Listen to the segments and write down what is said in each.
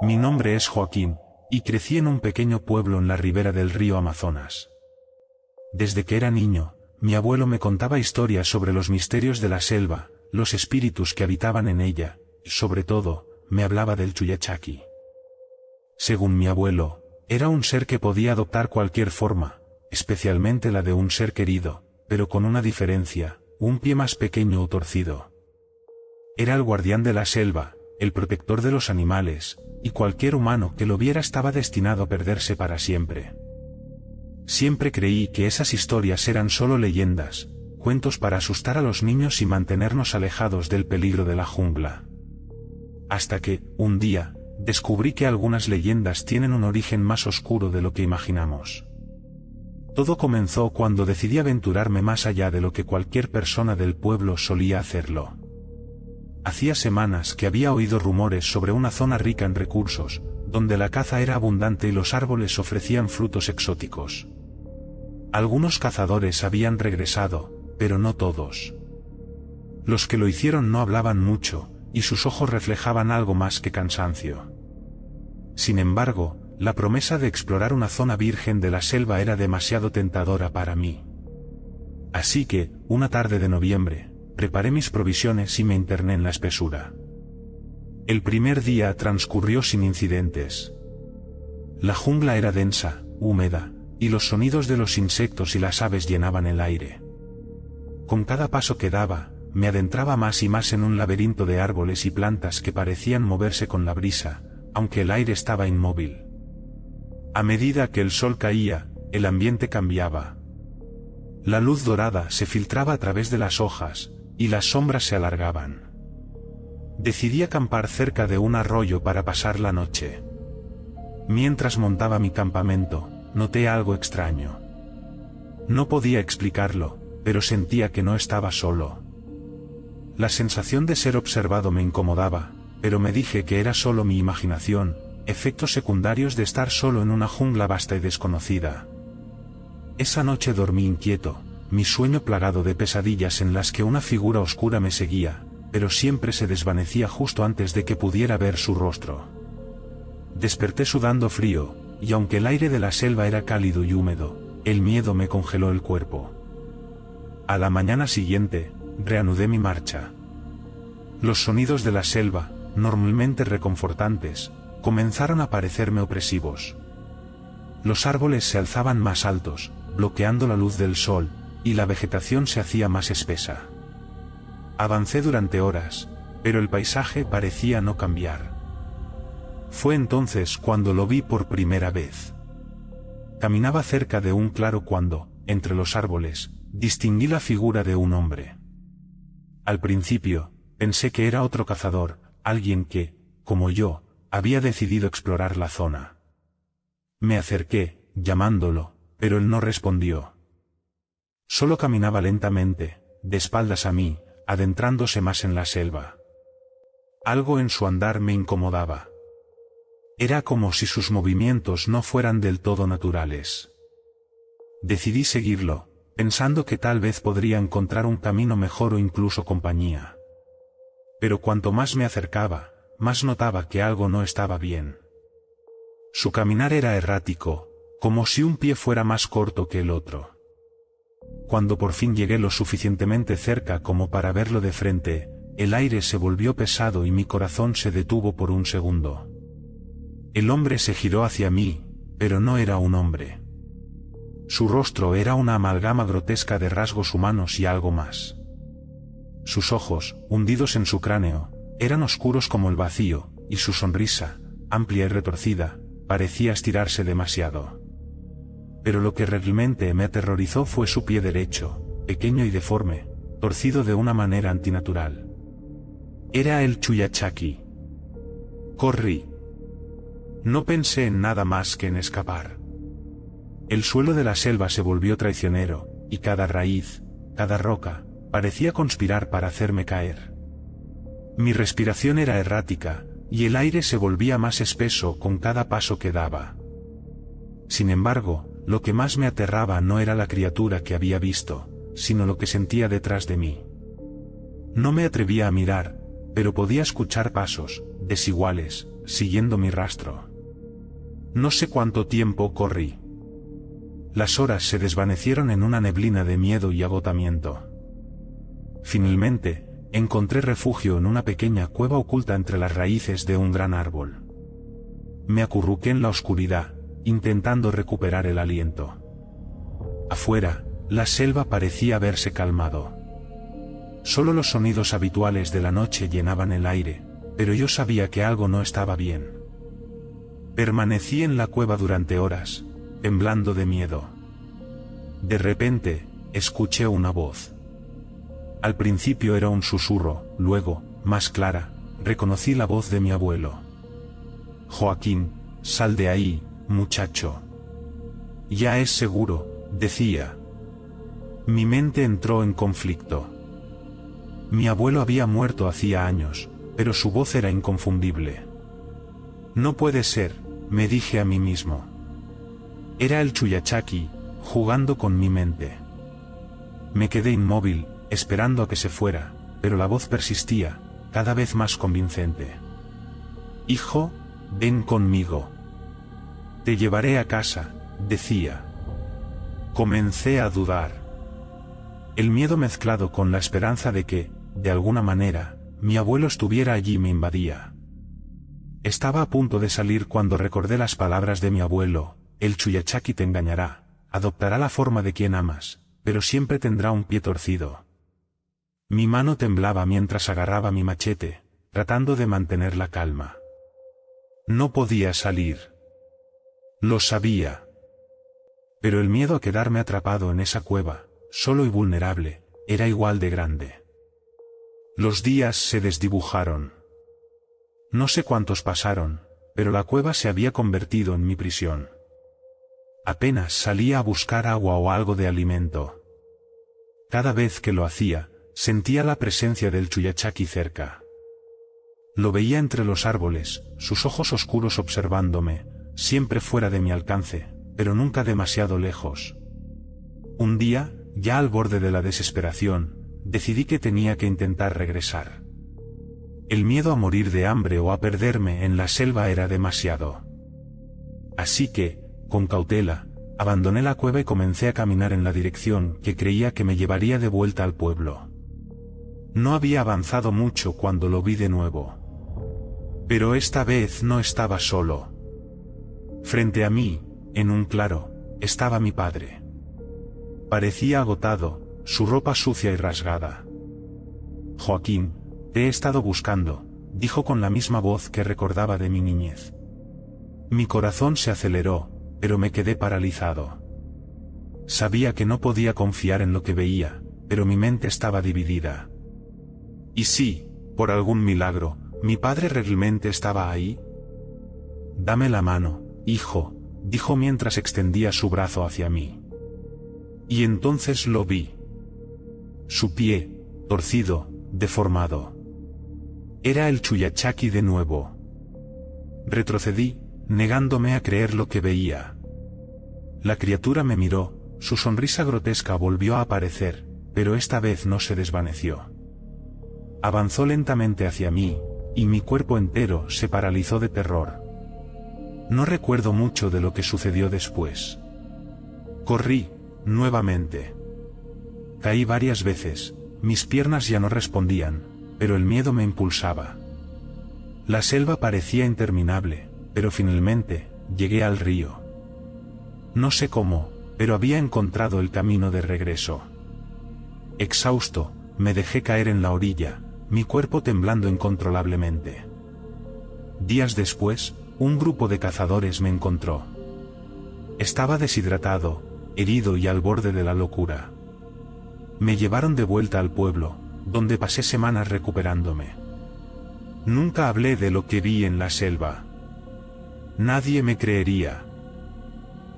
Mi nombre es Joaquín, y crecí en un pequeño pueblo en la ribera del río Amazonas. Desde que era niño, mi abuelo me contaba historias sobre los misterios de la selva, los espíritus que habitaban en ella, y sobre todo, me hablaba del Chuyachaki. Según mi abuelo, era un ser que podía adoptar cualquier forma, especialmente la de un ser querido, pero con una diferencia, un pie más pequeño o torcido. Era el guardián de la selva, el protector de los animales, y cualquier humano que lo viera estaba destinado a perderse para siempre. Siempre creí que esas historias eran solo leyendas, cuentos para asustar a los niños y mantenernos alejados del peligro de la jungla. Hasta que, un día, descubrí que algunas leyendas tienen un origen más oscuro de lo que imaginamos. Todo comenzó cuando decidí aventurarme más allá de lo que cualquier persona del pueblo solía hacerlo. Hacía semanas que había oído rumores sobre una zona rica en recursos, donde la caza era abundante y los árboles ofrecían frutos exóticos. Algunos cazadores habían regresado, pero no todos. Los que lo hicieron no hablaban mucho, y sus ojos reflejaban algo más que cansancio. Sin embargo, la promesa de explorar una zona virgen de la selva era demasiado tentadora para mí. Así que, una tarde de noviembre, preparé mis provisiones y me interné en la espesura. El primer día transcurrió sin incidentes. La jungla era densa, húmeda, y los sonidos de los insectos y las aves llenaban el aire. Con cada paso que daba, me adentraba más y más en un laberinto de árboles y plantas que parecían moverse con la brisa, aunque el aire estaba inmóvil. A medida que el sol caía, el ambiente cambiaba. La luz dorada se filtraba a través de las hojas, y las sombras se alargaban. Decidí acampar cerca de un arroyo para pasar la noche. Mientras montaba mi campamento, noté algo extraño. No podía explicarlo, pero sentía que no estaba solo. La sensación de ser observado me incomodaba, pero me dije que era solo mi imaginación, efectos secundarios de estar solo en una jungla vasta y desconocida. Esa noche dormí inquieto, mi sueño plagado de pesadillas en las que una figura oscura me seguía, pero siempre se desvanecía justo antes de que pudiera ver su rostro. Desperté sudando frío, y aunque el aire de la selva era cálido y húmedo, el miedo me congeló el cuerpo. A la mañana siguiente, reanudé mi marcha. Los sonidos de la selva, normalmente reconfortantes, comenzaron a parecerme opresivos. Los árboles se alzaban más altos, bloqueando la luz del sol, y la vegetación se hacía más espesa. Avancé durante horas, pero el paisaje parecía no cambiar. Fue entonces cuando lo vi por primera vez. Caminaba cerca de un claro cuando, entre los árboles, distinguí la figura de un hombre. Al principio, pensé que era otro cazador, alguien que, como yo, había decidido explorar la zona. Me acerqué, llamándolo, pero él no respondió. Solo caminaba lentamente, de espaldas a mí, adentrándose más en la selva. Algo en su andar me incomodaba. Era como si sus movimientos no fueran del todo naturales. Decidí seguirlo, pensando que tal vez podría encontrar un camino mejor o incluso compañía. Pero cuanto más me acercaba, más notaba que algo no estaba bien. Su caminar era errático, como si un pie fuera más corto que el otro. Cuando por fin llegué lo suficientemente cerca como para verlo de frente, el aire se volvió pesado y mi corazón se detuvo por un segundo. El hombre se giró hacia mí, pero no era un hombre. Su rostro era una amalgama grotesca de rasgos humanos y algo más. Sus ojos, hundidos en su cráneo, eran oscuros como el vacío, y su sonrisa, amplia y retorcida, parecía estirarse demasiado. Pero lo que realmente me aterrorizó fue su pie derecho, pequeño y deforme, torcido de una manera antinatural. Era el Chuyachaki. Corrí. No pensé en nada más que en escapar. El suelo de la selva se volvió traicionero, y cada raíz, cada roca, parecía conspirar para hacerme caer. Mi respiración era errática, y el aire se volvía más espeso con cada paso que daba. Sin embargo, lo que más me aterraba no era la criatura que había visto, sino lo que sentía detrás de mí. No me atrevía a mirar, pero podía escuchar pasos, desiguales, siguiendo mi rastro. No sé cuánto tiempo corrí. Las horas se desvanecieron en una neblina de miedo y agotamiento. Finalmente, encontré refugio en una pequeña cueva oculta entre las raíces de un gran árbol. Me acurruqué en la oscuridad, intentando recuperar el aliento. Afuera, la selva parecía haberse calmado. Solo los sonidos habituales de la noche llenaban el aire, pero yo sabía que algo no estaba bien. Permanecí en la cueva durante horas, temblando de miedo. De repente, escuché una voz. Al principio era un susurro, luego, más clara, reconocí la voz de mi abuelo. «Joaquín, sal de ahí, muchacho». «Ya es seguro», decía. Mi mente entró en conflicto. Mi abuelo había muerto hacía años, pero su voz era inconfundible. «No puede ser», me dije a mí mismo. Era el Chuyachaki, jugando con mi mente. Me quedé inmóvil, esperando a que se fuera, pero la voz persistía, cada vez más convincente. «Hijo, ven conmigo. Te llevaré a casa», decía. Comencé a dudar. El miedo mezclado con la esperanza de que, de alguna manera, mi abuelo estuviera allí me invadía. Estaba a punto de salir cuando recordé las palabras de mi abuelo: «El Chuyachaki te engañará, adoptará la forma de quien amas, pero siempre tendrá un pie torcido». Mi mano temblaba mientras agarraba mi machete, tratando de mantener la calma. No podía salir. Lo sabía. Pero el miedo a quedarme atrapado en esa cueva, solo y vulnerable, era igual de grande. Los días se desdibujaron. No sé cuántos pasaron, pero la cueva se había convertido en mi prisión. Apenas salía a buscar agua o algo de alimento. Cada vez que lo hacía, sentía la presencia del Chuyachaki cerca. Lo veía entre los árboles, sus ojos oscuros observándome, siempre fuera de mi alcance, pero nunca demasiado lejos. Un día, ya al borde de la desesperación, decidí que tenía que intentar regresar. El miedo a morir de hambre o a perderme en la selva era demasiado. Así que, con cautela, abandoné la cueva y comencé a caminar en la dirección que creía que me llevaría de vuelta al pueblo. No había avanzado mucho cuando lo vi de nuevo. Pero esta vez no estaba solo. Frente a mí, en un claro, estaba mi padre. Parecía agotado, su ropa sucia y rasgada. «Joaquín, te he estado buscando», dijo con la misma voz que recordaba de mi niñez. Mi corazón se aceleró, pero me quedé paralizado. Sabía que no podía confiar en lo que veía, pero mi mente estaba dividida. ¿Y si, por algún milagro, mi padre realmente estaba ahí? «Dame la mano, hijo», dijo mientras extendía su brazo hacia mí. Y entonces lo vi. Su pie, torcido, deformado. Era el Chuyachaki de nuevo. Retrocedí, negándome a creer lo que veía. La criatura me miró, su sonrisa grotesca volvió a aparecer, pero esta vez no se desvaneció. Avanzó lentamente hacia mí, y mi cuerpo entero se paralizó de terror. No recuerdo mucho de lo que sucedió después. Corrí, nuevamente. Caí varias veces, mis piernas ya no respondían, pero el miedo me impulsaba. La selva parecía interminable, pero finalmente, llegué al río. No sé cómo, pero había encontrado el camino de regreso. Exhausto, me dejé caer en la orilla, mi cuerpo temblando incontrolablemente. Días después, un grupo de cazadores me encontró. Estaba deshidratado, herido y al borde de la locura. Me llevaron de vuelta al pueblo, donde pasé semanas recuperándome. Nunca hablé de lo que vi en la selva. Nadie me creería.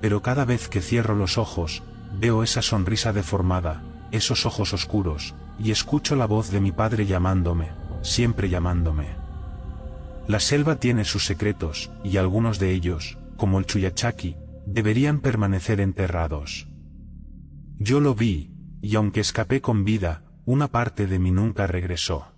Pero cada vez que cierro los ojos, veo esa sonrisa deformada, esos ojos oscuros, y escucho la voz de mi padre llamándome, siempre llamándome. La selva tiene sus secretos, y algunos de ellos, como el Chuyachaki, deberían permanecer enterrados. Yo lo vi, y aunque escapé con vida, una parte de mí nunca regresó.